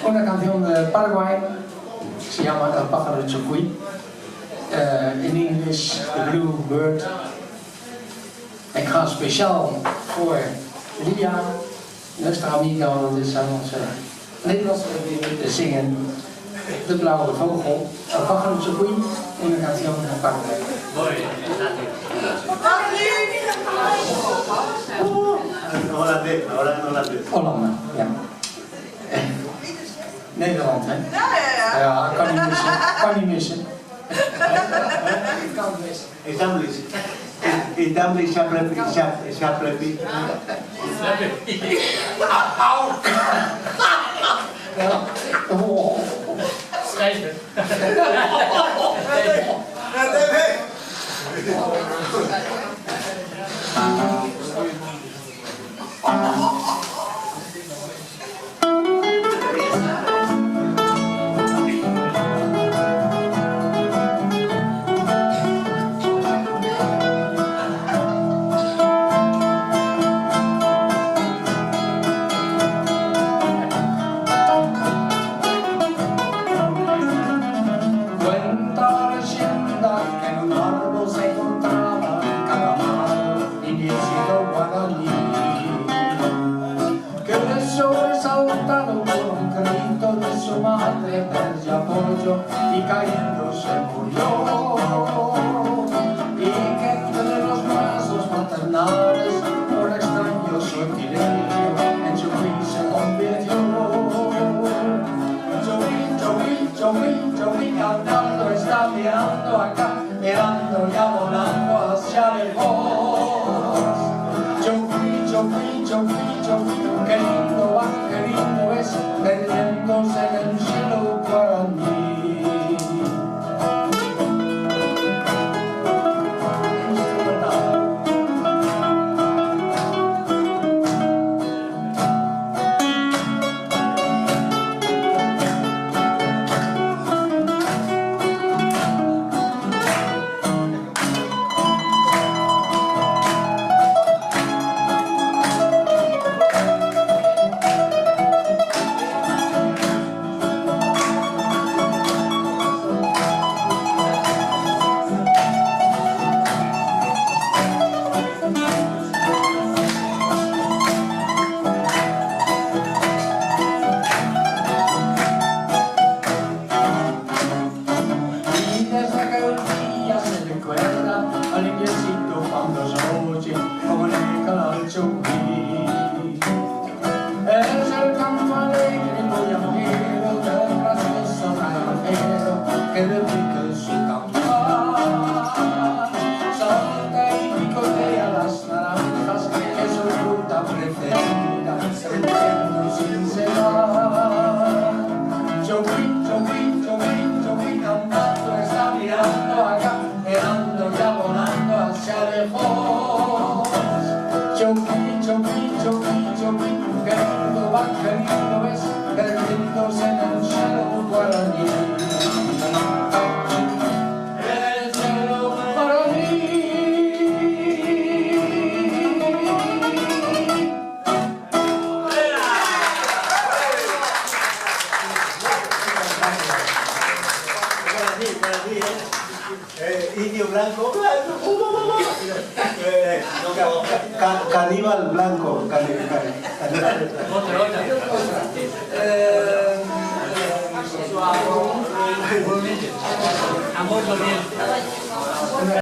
Una canción de Paraguay, se llama El pájaro Chocuy, in English The Blue Bird. Ik ga speciaal voor Lydia, nuestra amiga, want het is aan onze Nederlandse te zingen De Blauwe Vogel, El pájaro Chocuy, una canción de Paraguay. Hollanda, ja. Nederland, hè? Ja, kan niet missen. Kan niet missen. Kan missen. Estamos Chaprepi. Auw! Oh. Schrijven. Y cayéndose murió, y que entre los brazos maternales por extraño sortilegio en su fin se convirtió. Chocuy cantando está mirando acá, mirando ya volando hacia lejos. Chocuy, qué lindo es, perdiéndose en el cielo guaraní. Al indiecito cuando se oye comunica al Chocuy. Es el canto alegre y boyajero del gracioso granjero que replica su cantar. Salta y picotea las naranjas que es su fruta preferida, sintiendo sin cesar. Chocuy cantando está mirando acá, mirando ya volando hacia lejos. Chocuy, qué lindo es, perdiéndose en el cielo guaraní. El cielo guaraní. Indio blanco, caníbal blanco, Amor,